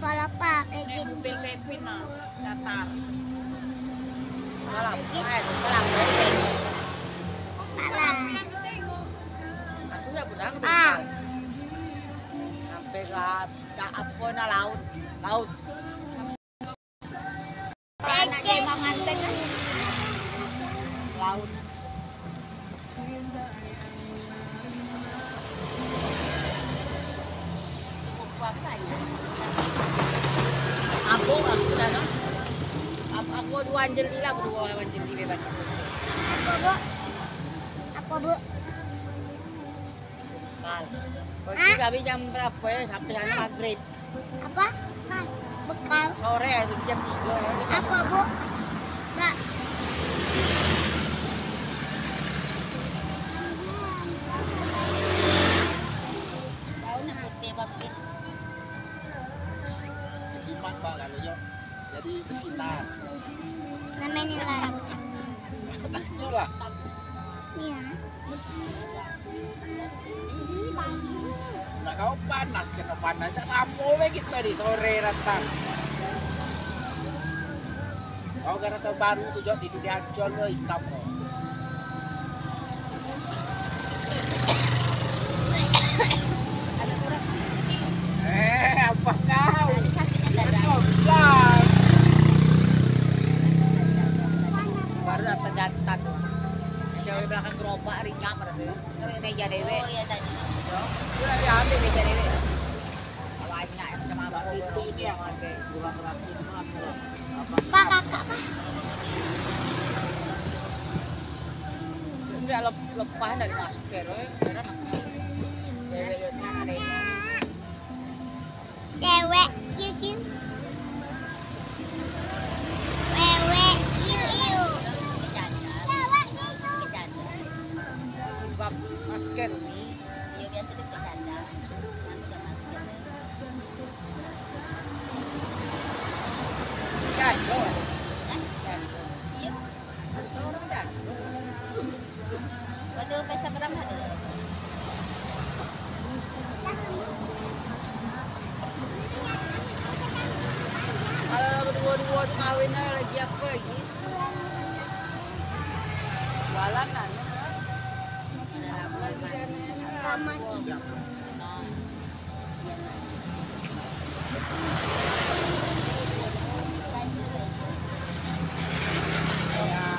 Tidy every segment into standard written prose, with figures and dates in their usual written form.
Kalau pakai jin Pin mah datar. Kalau jin Kalah. kalah. Aku udah budang Ah. sampai ke apa na laut. Anak Pece. emang anteng kan? Laut. Aku dah no. Aku dua anjeli lah, berdua anjeli bebas. Apa bu? Apa bu? Kal. Hah? Kalau kami jam berapa ya? Sampai sana maghrib. Apa? Bekal. Sore ya, jam 3 ya. Apa bu? Enggak. Tahu nak putih bapit. Jimat pak kalau yo. Jadi bersinar. Namanya larang. Tanya lah. Iya. Nah kau panas kena panasnya sampo kita di sore rantang. Kau gara terbaru tuh jauh tidur di Ancol lo hitam lo. Apa kau? Kau bilang. Baru datang jantan. Cewek belakang gerobak ringan merasa. Meja dewe. Oh iya tadi. Udah diambil meja dewe. Banyak yang macam apa? Itu ini yang ada gula keras itu apa? Pak kakak pak. Udah lepas dari masker. Dewe ada ini. Cewek kiu. Wewe iu. Buka masker nih. Iya biasa di bercanda. Jado. Iya. Orang jado. Waktu pesta berapa ada? Kalau berdua-dua tuh kawinnya lagi apa lagi? Balanan. Lama sih. Kayak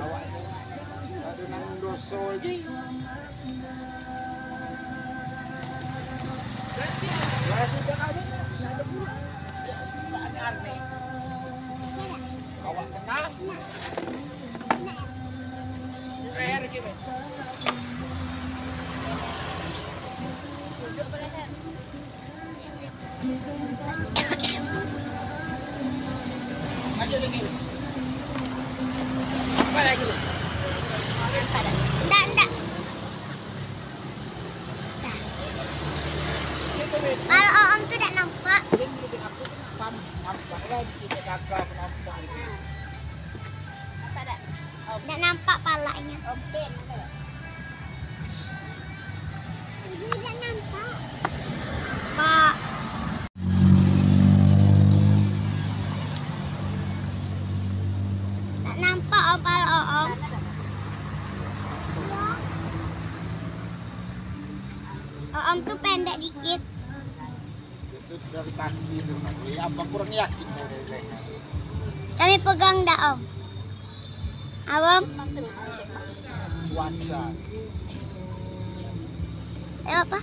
awak ada nang doso lagi. Ya sudah kamu ada pula. Aneh. Awak kenal? Leher gitu. Aja lagi. Apa lagi? Enggak. Kalau om tuh tidak nampak. Ini lebih aku nampak lagi kita kakak nampak. Apa ada? Tidak nampak palanya. Oke. Tidak nampak. Pak. Tak nampak om kalau om. Om tuh pendek dikit. Itu dari kaki itu. Apa kurang yakin dari Kami pegang dah om. Awam. cuaca. Apa?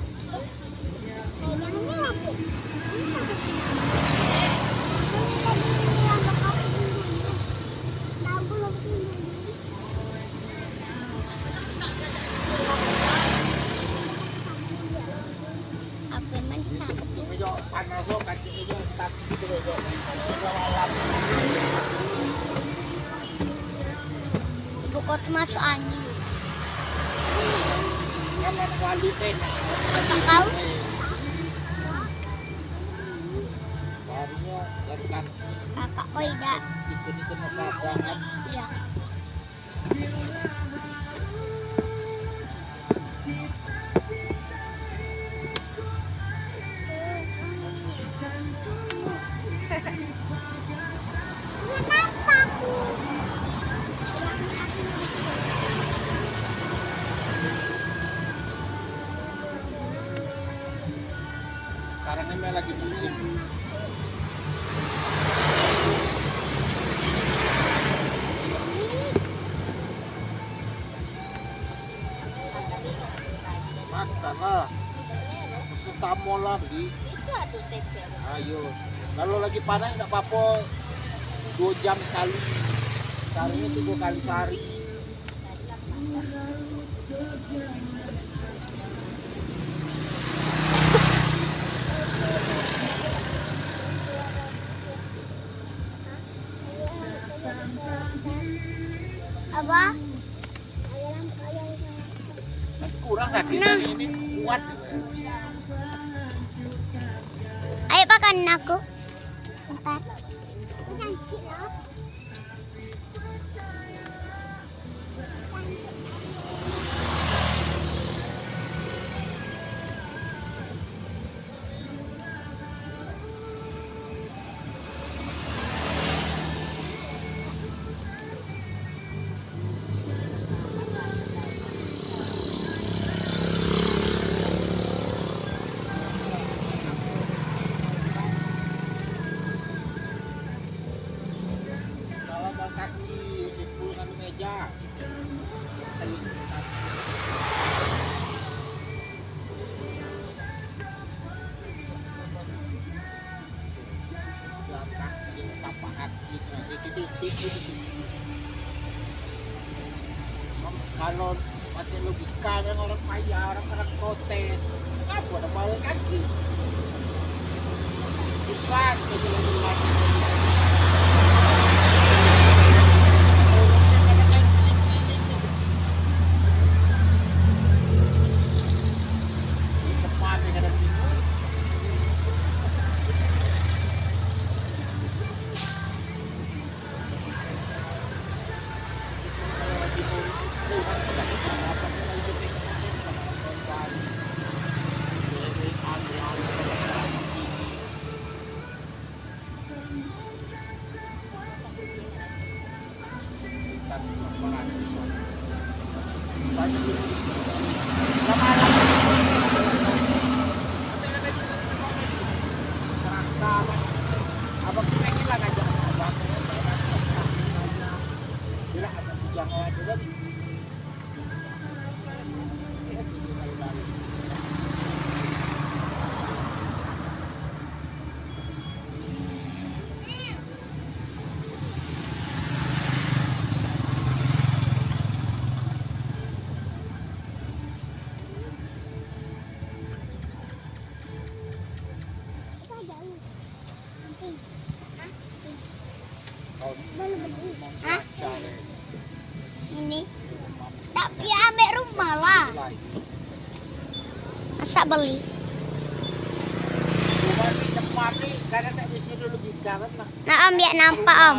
Apa mantap? Mejo panas lo kaki mejo tak gitu mejo. Mejo alam. Ibu kota masuk angin. Kalau kuali pena. Kau? Seharusnya kan Kakak Oida. itu keadaan. Iya. namanya lagi musim. Makanlah. Sestamol lah beli. Itu aduh tempe. Ayo. Kalau lagi panas tidak apa-apa. 2 jam sekali. Seharinya 3 kali sehari. Apa? Tapi kurang sakit hari ini. Kuat. Ayo makan aku. Bentar. Kalau mau kaki dipul dengan meja. Jalan kaki, tapak kaki, titik-titik gitu. Kalau pakai logika yang orang kaya, orang protes, apa ada balik kaki? Susah kejelas-jelas. Abang pengen lah ngajak abang. Bila ada jangan ada tadi. Hah? Ini. Tapi ambil rumah lah. Masa beli? Rumah ni tempat ni kadang tak bisa dulu logika kan lah. Nak ambil nampak om.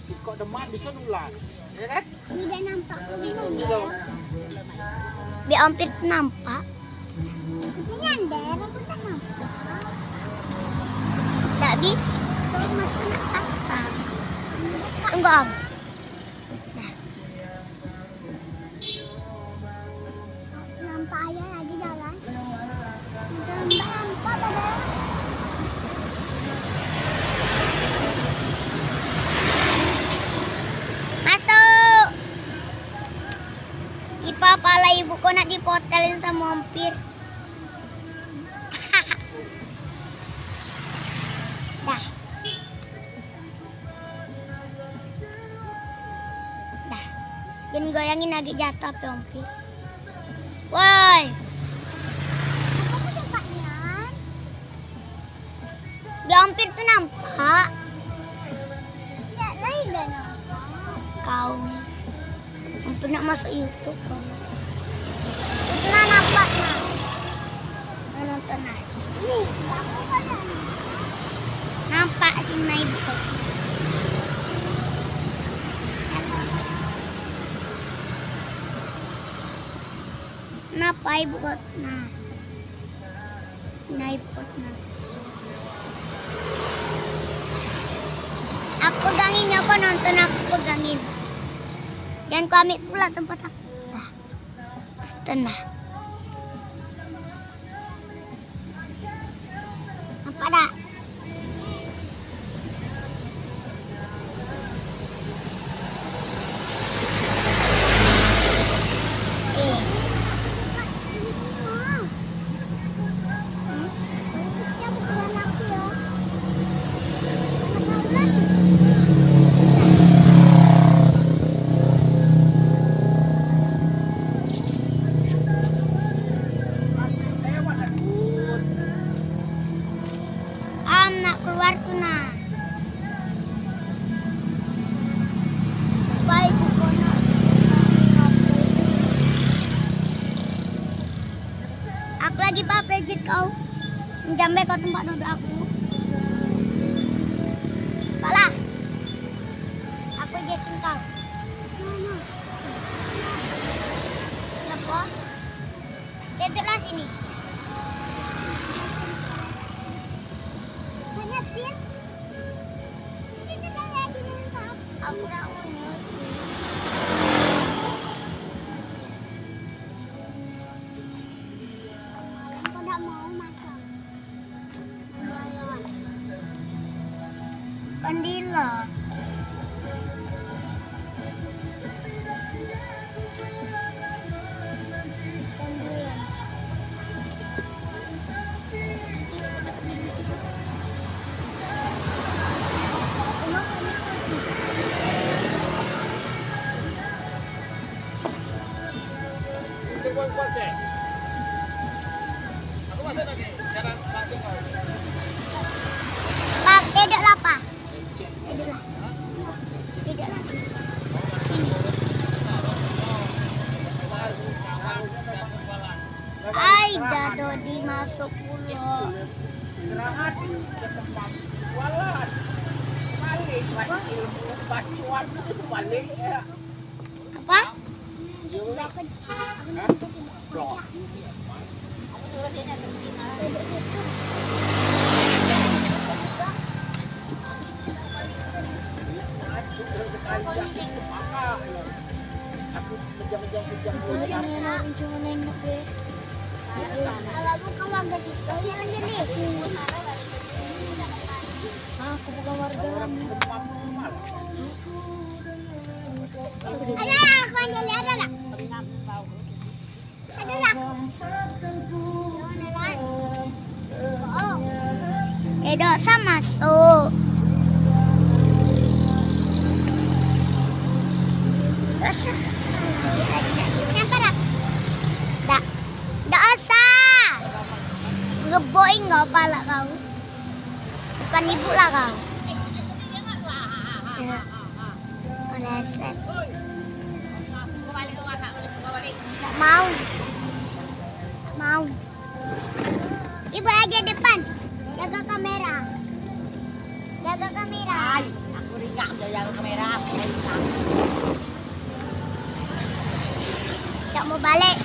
Si kok demam bisa nular. Ya kan? Tidak nampak. Gitu. Biar hampir nampak. Ini ada, aku tak nampak. Tak bisa masa nak atas. Tunggu om. Dah. Nampak ayah lagi jalan. Nampak pada. Masuk. Ipa pala ibu ko nak dipotelin sama hampir. Dah. Dah. Jangan goyangin lagi jatuh api hampir. Woi. Apa tempatnya? Di hampir tuh nampak. Tidak lain dah nampak. Kau nih. Hampir nak masuk YouTube. Itu nah nampak nah. Nah, nonton nah. Nampak si naik buka. Kenapa ibu kot nah? Naik pot nah. Aku pegangin ya, kau nonton aku pegangin. Dan kau ambil pula tempat aku. Nah, nonton nah. Pada. Nak keluar tuh nah. Baik pokoknya. Aku lagi pijit kau. Jambe kau tempat duduk aku. Kalah. Aku pijitin kau. Kenapa? Duduklah sini. Aku nak aku tak mau makan. Kandila. Aku masuk lagi, jalan langsung kau. Pak, tidaklah Pak. Tidaklah. Tidaklah. Sini. Ay, dado di masuk pulo. Istirahat di tempat jualan. Balik lagi ilmu bacuan itu balik ya. Apa? Blok. Aku turun sini agak begini. Duduk situ. Aku menjam-jam Cuma nengok deh. Kalau bukan warga situ, jalan jadi. Aku bukan warga. Ada, aku aja lihat ada. Ada lah. Oh. Dosa masuk. Dosa. Kenapa dak? Dak. Dosa. Ngeboing kau pala kau. Bukan ibu lah kau. Ya. Olesan. Tak mau. Mau. Ibu aja depan. Jaga kamera. Jaga kamera. Ay, aku ringan jaga kamera. Tak mau balik.